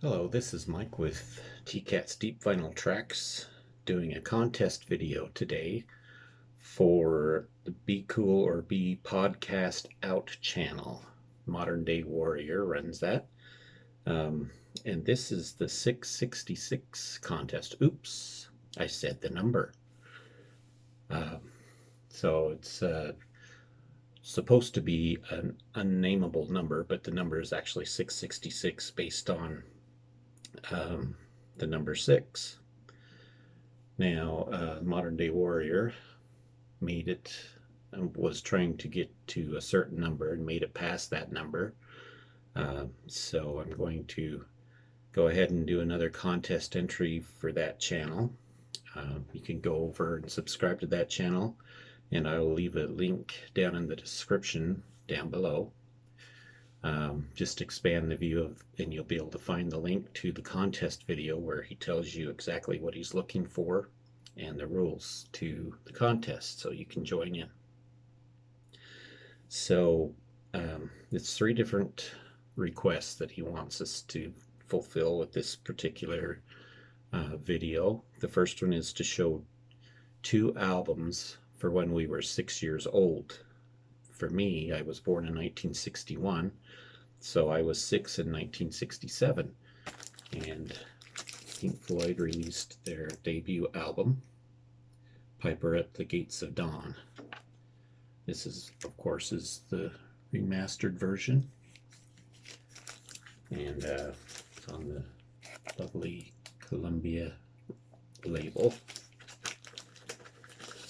Hello, this is Mike with TCAT's Deep Vinyl Tracks doing a contest video today for the Be Cool or Be Podcast Out channel. Modern Day Warrior runs that. And this is the 666 contest. Oops, I said the number. So it's supposed to be an unnameable number, but the number is actually 666 based on the number 6. Now, Modern Day Warrior made it and was trying to get to a certain number and made it past that number. So I'm going to go ahead and do another contest entry for that channel. You can go over and subscribe to that channel, and I will leave a link down in the description down below. Just expand the view of, and you'll be able to find the link to the contest video where he tells you exactly what he's looking for and the rules to the contest so you can join in. So it's 3 different requests that he wants us to fulfill with this particular video. The first one is to show 2 albums for when we were 6 years old. For me, I was born in 1961, so I was 6 in 1967, and Pink Floyd released their debut album, Piper at the Gates of Dawn. This is, of course, is the remastered version, and it's on the lovely Columbia label.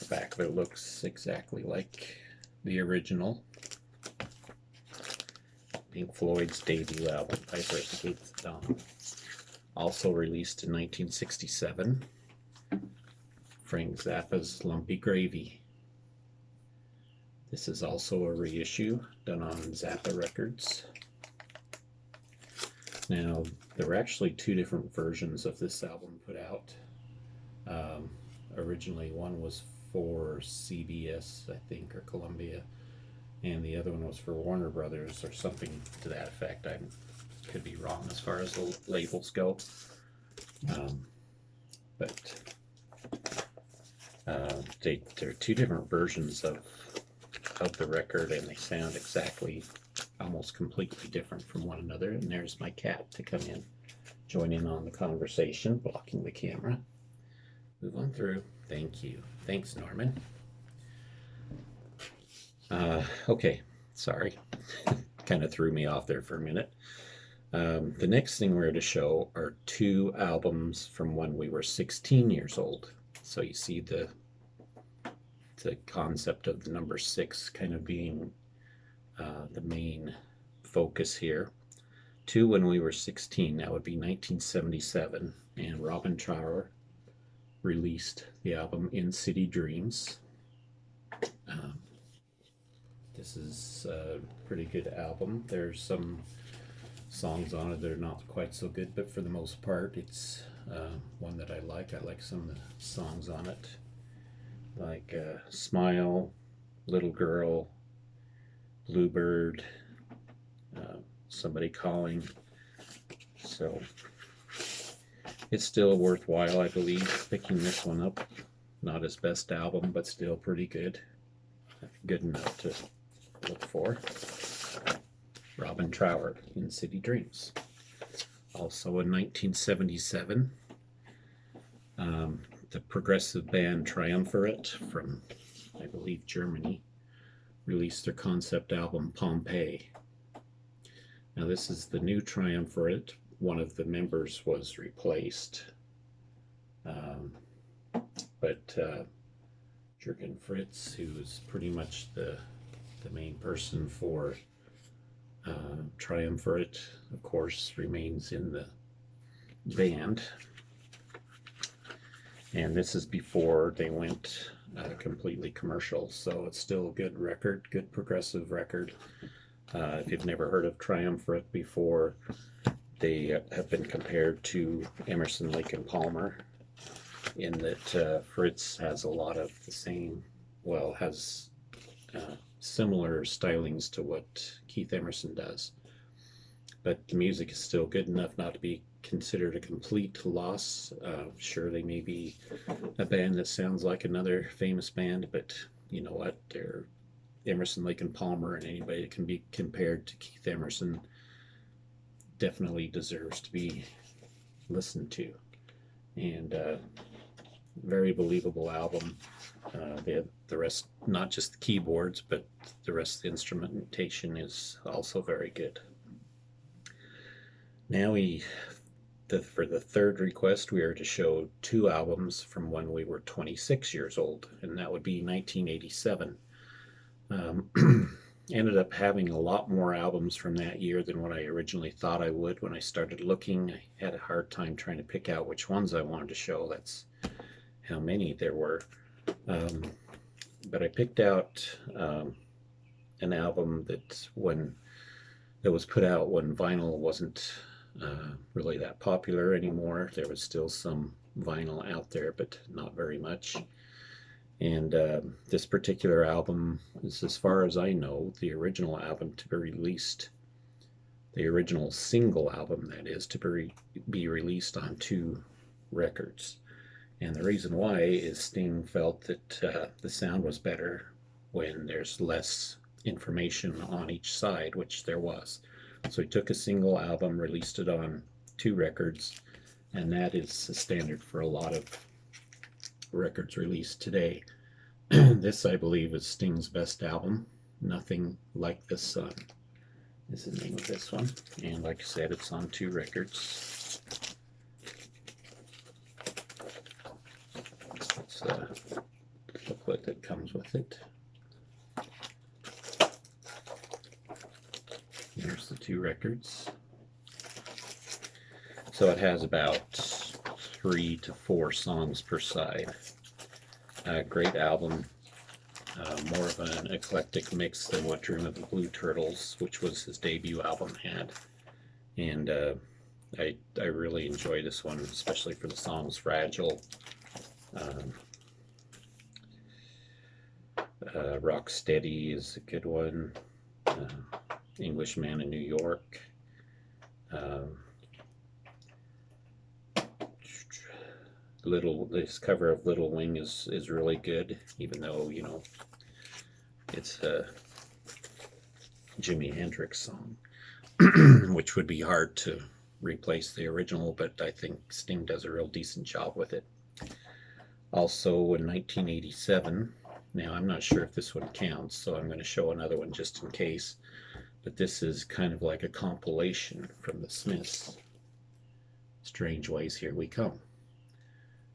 The back of it looks exactly like the original Pink Floyd's debut album, Piper at the Gates of Dawn. Also released in 1967, Frank Zappa's Lumpy Gravy. This is also a reissue done on Zappa Records. Now, there were actually 2 different versions of this album put out. Originally, one was for CBS, I think, or Columbia, and the other one was for Warner Brothers or something to that effect. I could be wrong as far as the labels go, but there are 2 different versions of the record, and they sound exactly, almost completely different from one another. And there's my cat to come in, join in on the conversation, blocking the camera. Move on through. Thank you. Thanks, Norman. Okay, sorry. Kind of threw me off there for a minute. The next thing we're to show are 2 albums from when we were 16 years old. So you see the concept of the number 6 kind of being the main focus here. 2 when we were 16, that would be 1977, and Robin Trower released the album In City Dreams. This is a pretty good album. There's some songs on it that are not quite so good, but for the most part, it's one that I like. I like some of the songs on it, like Smile, Little Girl, Bluebird, Somebody Calling. So it's still worthwhile, I believe, picking this one up. Not his best album, but still pretty good. Good enough to look for. Robin Trower, In City Dreams. Also in 1977, the progressive band Triumvirate from, I believe, Germany, released their concept album Pompeii. Now this is the new Triumvirate. One of the members was replaced, but Jürgen Fritz, who is pretty much the main person for Triumvirate, of course, remains in the band. And this is before they went completely commercial, so it's still a good record, good progressive record. If you've never heard of Triumvirate before, they have been compared to Emerson, Lake and Palmer in that Fritz has a lot of the same, well, has similar stylings to what Keith Emerson does. but the music is still good enough not to be considered a complete loss. Sure, they may be a band that sounds like another famous band, but you know what? They're Emerson, Lake and Palmer, and anybody that can be compared to Keith Emerson definitely deserves to be listened to. And very believable album. The rest, not just the keyboards, but the rest of the instrumentation is also very good. Now for the third request, we are to show two albums from when we were 26 years old, and that would be 1987. Ended up having a lot more albums from that year than what I originally thought I would when I started looking. I had a hard time trying to pick out which ones I wanted to show. That's how many there were. But I picked out an album that was put out when vinyl wasn't really that popular anymore. There was still some vinyl out there, but not very much. And this particular album is, as far as I know, the original album to be released, the original single album, that is, to be released on 2 records. And the reason why is Sting felt that the sound was better when there's less information on each side, which there was. So he took a single album, released it on 2 records, and that is the standard for a lot of records released today. This, I believe, is Sting's best album. Nothing Like the Sun is the name of this one. And like I said, it's on 2 records. It's the booklet that comes with it. Here's the 2 records. So it has about 3 to 4 songs per side. Great album. More of an eclectic mix than what Dream of the Blue Turtles, which was his debut album, had. And I really enjoy this one, especially for the songs Fragile, Rock Steady is a good one, Englishman in New York. This cover of Little Wing is really good, even though, you know, it's a Jimi Hendrix song, which would be hard to replace the original, but I think Sting does a real decent job with it. Also in 1987, now I'm not sure if this one counts, so I'm going to show another one just in case, but this is kind of like a compilation from the Smiths. Strange Ways, Here We Come.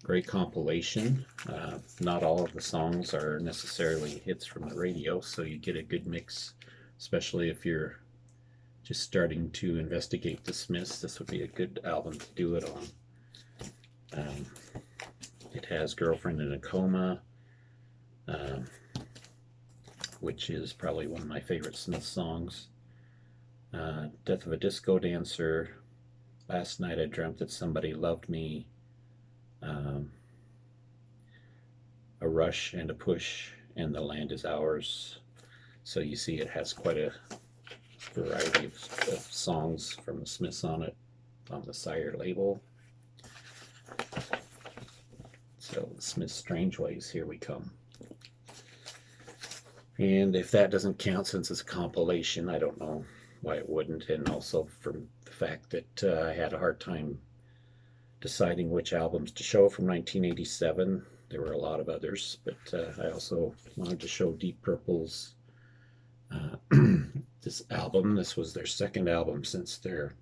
Great compilation. Not all of the songs are necessarily hits from the radio, so you get a good mix, especially if you're just starting to investigate the Smiths. This would be a good album to do it on. It has Girlfriend in a Coma, which is probably one of my favorite Smith songs. Death of a Disco Dancer, Last Night I Dreamt That Somebody Loved Me, A Rush and a Push, and The Land Is Ours. So you see it has quite a variety of songs from the Smiths on it, on the Sire label. So the Smiths' Strange Ways, Here We Come. And if that doesn't count, since it's a compilation, I don't know why it wouldn't. And also from the fact that I had a hard time deciding which albums to show from 1987. There were a lot of others, but I also wanted to show Deep Purple's this album. This was their second album since their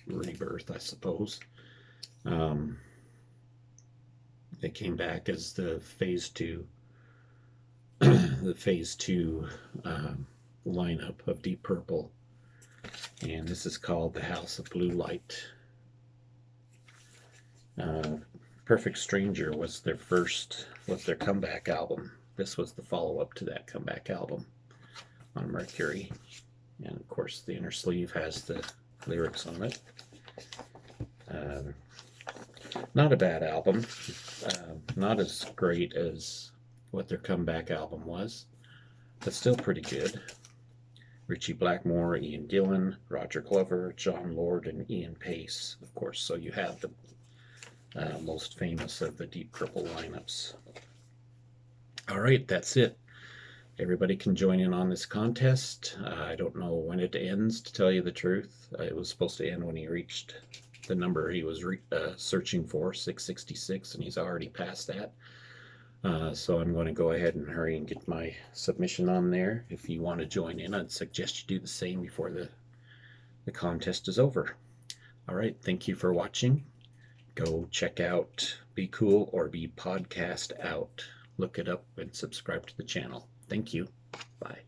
rebirth, I suppose. They came back as the Phase 2 lineup of Deep Purple, and this is called The House of Blue Light. Perfect Stranger was their comeback album. This was the follow-up to that comeback album on Mercury, and of course the inner sleeve has the lyrics on it. Not a bad album, not as great as what their comeback album was, but still pretty good. Richie Blackmore, Ian Gillan, Roger Glover, John Lord, and Ian Pace, of course. So you have the most famous of the Deep Purple lineups. All right, that's it. Everybody can join in on this contest. I don't know when it ends, to tell you the truth. It was supposed to end when he reached the number he was searching for, 666, and he's already past that. So I'm going to go ahead and hurry and get my submission on there. If you want to join in, I'd suggest you do the same before the contest is over. All right, thank you for watching. Go check out Be Cool or Be Podcast Out. Look it up and subscribe to the channel. Thank you. Bye.